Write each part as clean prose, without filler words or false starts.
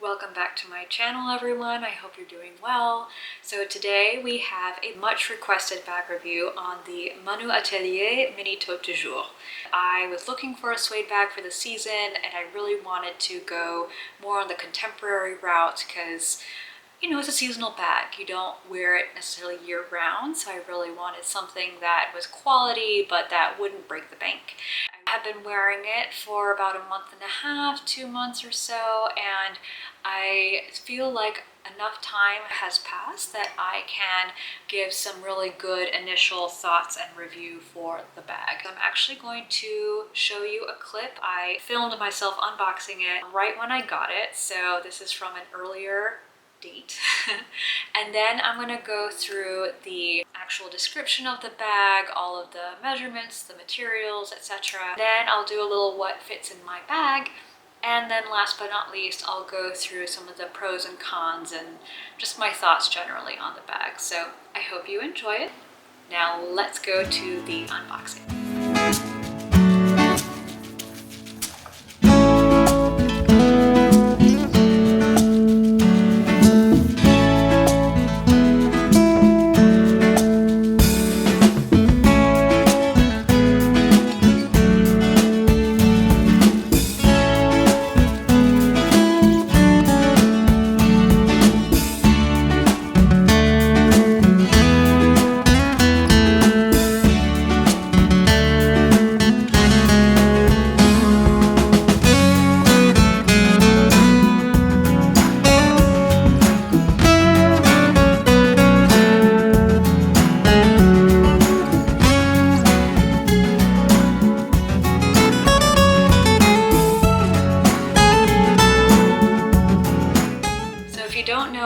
Welcome back to my channel, everyone. I hope you're doing well. So today we have a much requested bag review on the Manu Atelier mini Tote du Jour. I was looking for a suede bag for the season and I really wanted to go more on the contemporary route because, you know, it's a seasonal bag. You don't wear it necessarily year round, so I really wanted something that was quality but that wouldn't break the bank. I have been wearing it for about a month and a half, 2 months or so, and I feel like enough time has passed that I can give some really good initial thoughts and review for the bag. I'm actually going to show you a clip. I filmed myself unboxing it right when I got it, so this is from an earlier date. And then I'm going to go through the actual description of the bag, all of the measurements, the materials, etc. Then I'll do a little what fits in my bag. And then last but not least, I'll go through some of the pros and cons and just my thoughts generally on the bag. So I hope you enjoy it. Now let's go to the unboxing.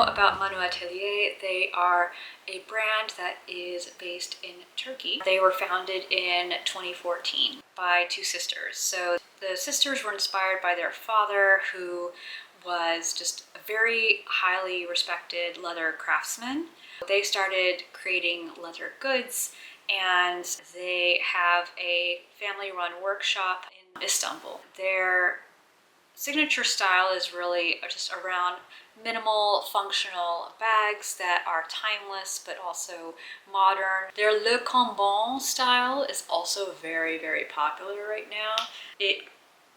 About Manu Atelier, they are a brand that is based in Turkey. They were founded in 2014 by two sisters. So the sisters were inspired by their father, who was just a very highly respected leather craftsman. They started creating leather goods and they have a family-run workshop in Istanbul. Their signature style is really just around minimal functional bags that are timeless but also modern. Their Le Cambon style is also very, very popular right now. It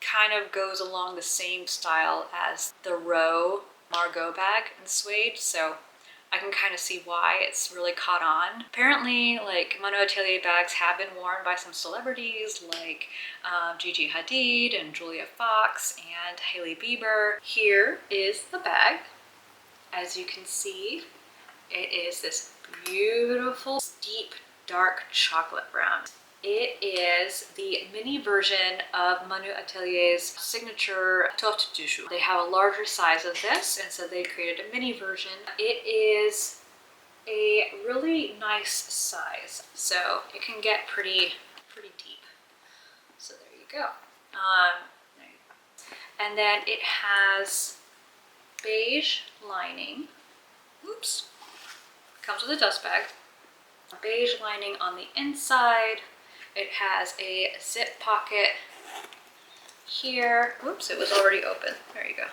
kind of goes along the same style as the Row Margot bag in suede, so I can kind of see why it's really caught on. Apparently, like, Manu Atelier bags have been worn by some celebrities like Gigi Hadid and Julia Fox and Hailey Bieber. Here is the bag. As you can see, it is this beautiful, deep, dark chocolate brown. It is the mini version of Manu Atelier's signature Tote du Jour. They have a larger size of this, and so they created a mini version. It is a really nice size, so it can get pretty deep. So there you go. And then it has beige lining. Oops. Comes with a dust bag. A beige lining on the inside. It has a zip pocket here. Oops, it was already open. There you go.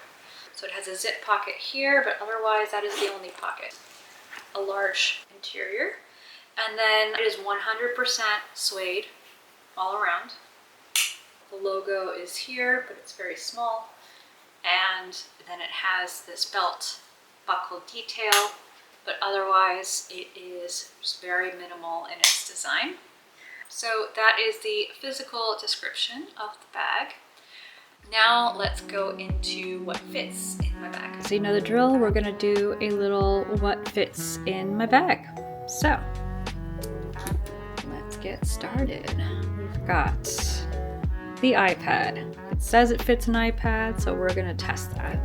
So it has a zip pocket here, but otherwise that is the only pocket. A large interior. And then it is 100% suede all around. The logo is here, but it's very small. And then it has this belt buckle detail, but otherwise it is just very minimal in its design. So that is the physical description of the bag. Now let's go into what fits in my bag. So you know the drill, we're gonna do a little what fits in my bag. So let's get started. We've got the iPad. It says it fits an iPad, so we're gonna test that.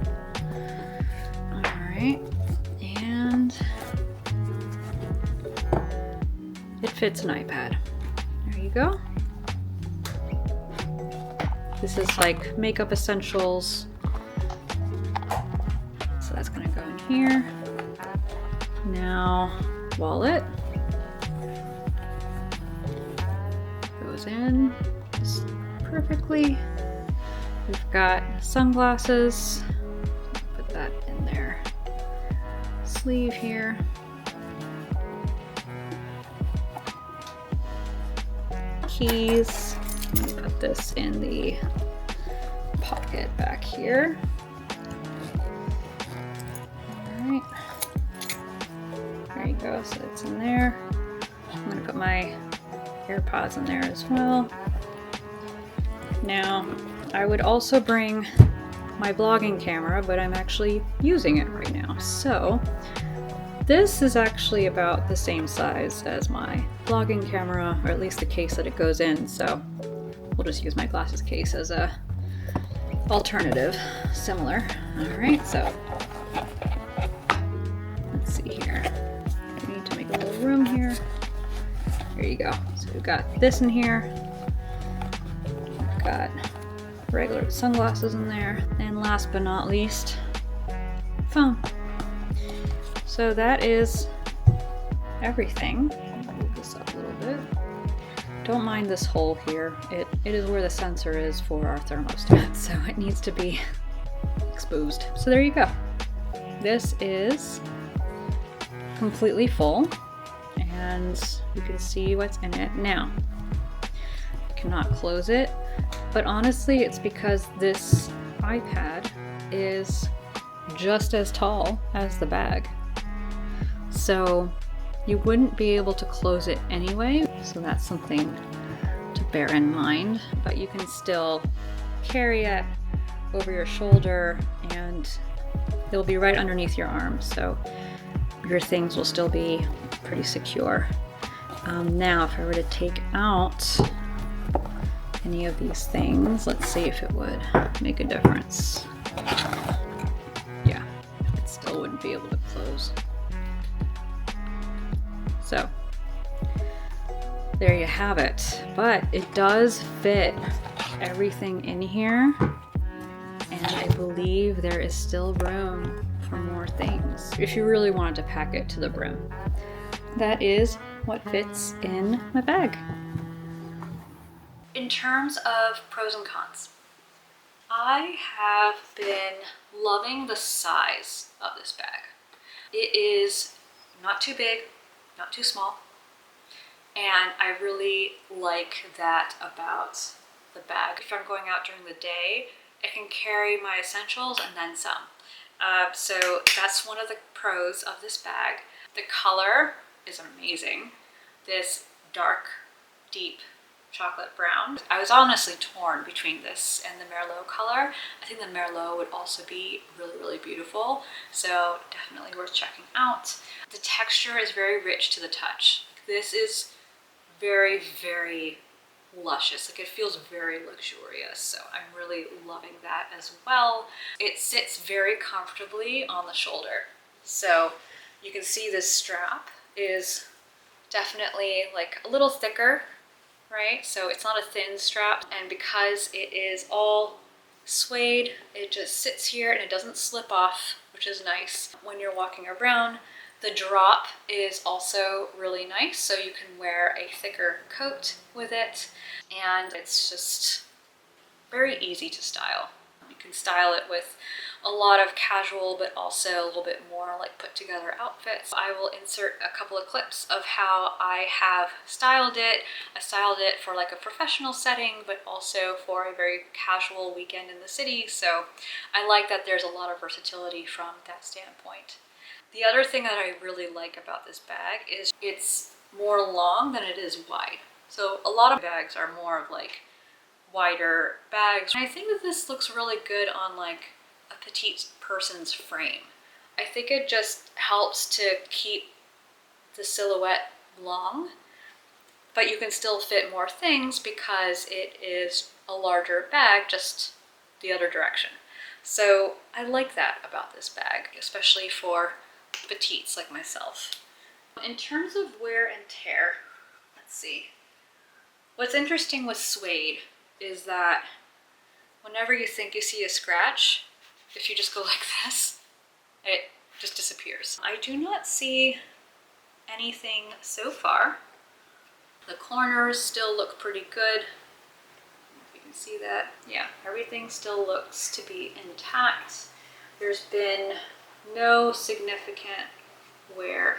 All right, and it fits an iPad. There you go. This is like makeup essentials. So that's gonna go in here. Now, wallet goes in just perfectly. We've got sunglasses. Put that sleeve here. Keys. Put this in the pocket back here. All right. There you go. So it's in there. I'm gonna put my AirPods in there as well. Now, I would also bring my vlogging camera, but I'm actually using it right now. So this is actually about the same size as my vlogging camera, or at least the case that it goes in. So we'll just use my glasses case as a alternative, similar. All right, so let's see here. I need to make a little room here. There you go. So we've got this in here. I've got regular sunglasses in there. And last but not least, phone. So that is everything. I'll move this up a little bit. Don't mind this hole here. It is where the sensor is for our thermostat, so it needs to be exposed. So there you go. This is completely full, and you can see what's in it now. I cannot close it, but honestly, it's because this iPad is just as tall as the bag. So you wouldn't be able to close it anyway. So that's something to bear in mind, but you can still carry it over your shoulder and it'll be right underneath your arm. So your things will still be pretty secure. Now, if I were to take out any of these things, let's see if it would make a difference. Yeah, it still wouldn't be able to close. So there you have it, but it does fit everything in here, and I believe there is still room for more things if you really wanted to pack it to the brim. That is what fits in my bag. In terms of pros and cons, I have been loving the size of this bag. It is not too big, not too small, and I really like that about the bag. If I'm going out during the day, I can carry my essentials and then some. So that's one of the pros of this bag. The color is amazing. This dark, deep chocolate brown. I was honestly torn between this and the Merlot color. I think the Merlot would also be really, really beautiful. So definitely worth checking out. The texture is very rich to the touch. This is very, very luscious. Like, it feels very luxurious. So I'm really loving that as well. It sits very comfortably on the shoulder. So you can see this strap is definitely like a little thicker, right? So it's not a thin strap, and because it is all suede, it just sits here and it doesn't slip off, which is nice when you're walking around. The drop is also really nice, so you can wear a thicker coat with it, and it's just very easy to style. You can style it with a lot of casual, but also a little bit more like put together outfits. I will insert a couple of clips of how I have styled it. I styled it for like a professional setting, but also for a very casual weekend in the city. So I like that there's a lot of versatility from that standpoint. The other thing that I really like about this bag is it's more long than it is wide. So a lot of bags are more of like wider bags. And I think that this looks really good on like a petite person's frame. I think it just helps to keep the silhouette long, but you can still fit more things because it is a larger bag, just the other direction. So I like that about this bag, especially for petites like myself. In terms of wear and tear, let's see. What's interesting with suede is that whenever you think you see a scratch, if you just go like this, it just disappears. I do not see anything so far. The corners still look pretty good. If you can see that. Yeah, everything still looks to be intact. There's been no significant wear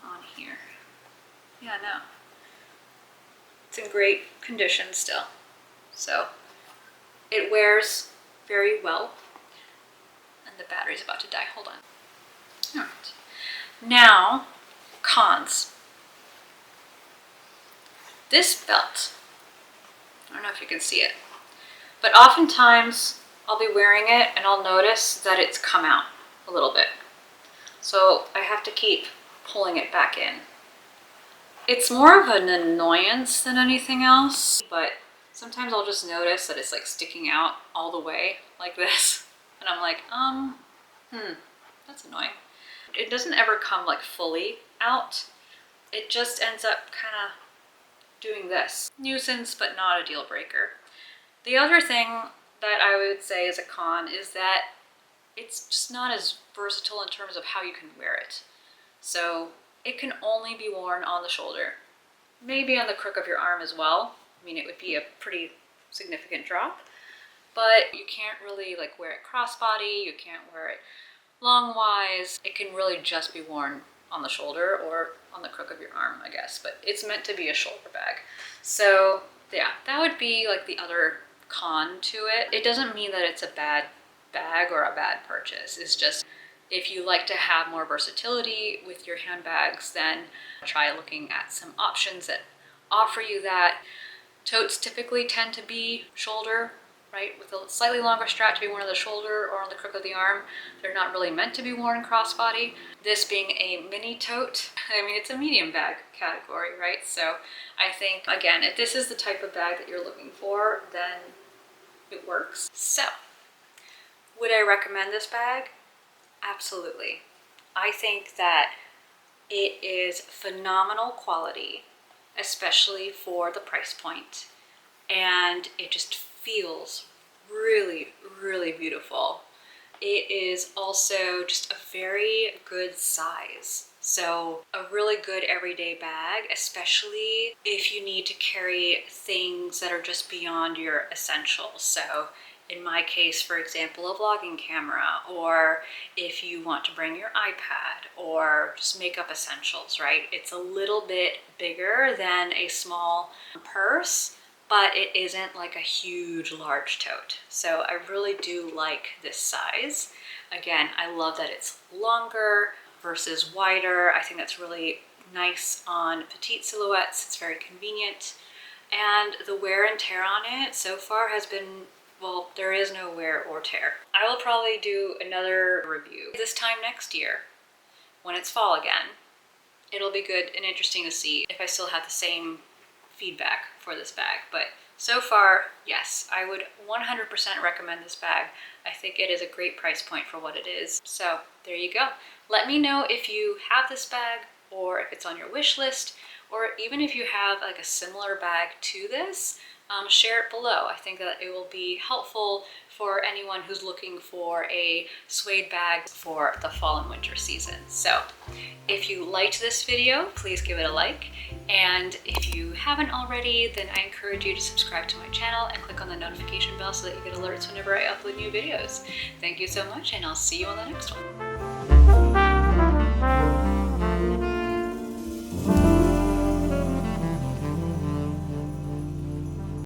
on here. Yeah, no. It's in great condition still. So it wears very well. And the battery's about to die. Hold on. All right. Now, cons. This belt, I don't know if you can see it, but oftentimes I'll be wearing it and I'll notice that it's come out a little bit. So I have to keep pulling it back in. It's more of an annoyance than anything else, but sometimes I'll just notice that it's like sticking out all the way like this. And I'm like, that's annoying. It doesn't ever come like fully out. It just ends up kind of doing this. Nuisance, but not a deal breaker. The other thing that I would say is a con is that it's just not as versatile in terms of how you can wear it. So it can only be worn on the shoulder, maybe on the crook of your arm as well. I mean, it would be a pretty significant drop, but you can't really like wear it crossbody, you can't wear it long-wise. It can really just be worn on the shoulder or on the crook of your arm, I guess, but it's meant to be a shoulder bag. So yeah, that would be like the other con to it. It doesn't mean that it's a bad bag or a bad purchase. It's just if you like to have more versatility with your handbags, then try looking at some options that offer you that. Totes typically tend to be shoulder, right, with a slightly longer strap to be worn on the shoulder or on the crook of the arm. They're not really meant to be worn crossbody. This being a mini tote, I mean, it's a medium bag category, right? So I think, again, if this is the type of bag that you're looking for, then it works. So, would I recommend this bag? Absolutely. I think that it is phenomenal quality, especially for the price point, and it just feels really, really beautiful. It is also just a very good size. So a really good everyday bag, especially if you need to carry things that are just beyond your essentials. So in my case, for example, a vlogging camera, or if you want to bring your iPad, or just makeup essentials, right? It's a little bit bigger than a small purse, but it isn't like a huge, large tote. So I really do like this size. Again, I love that it's longer versus wider. I think that's really nice on petite silhouettes. It's very convenient. And the wear and tear on it so far has been, well, there is no wear or tear. I will probably do another review this time next year when it's fall again. It'll be good and interesting to see if I still have the same feedback for this bag. But so far, yes, I would 100% recommend this bag. I think it is a great price point for what it is. So there you go. Let me know if you have this bag, or if it's on your wish list, or even if you have like a similar bag to this. Share it below. I think that it will be helpful for anyone who's looking for a suede bag for the fall and winter season. So if you liked this video, please give it a like. And if you haven't already, then I encourage you to subscribe to my channel and click on the notification bell so that you get alerts whenever I upload new videos. Thank you so much, and I'll see you on the next one.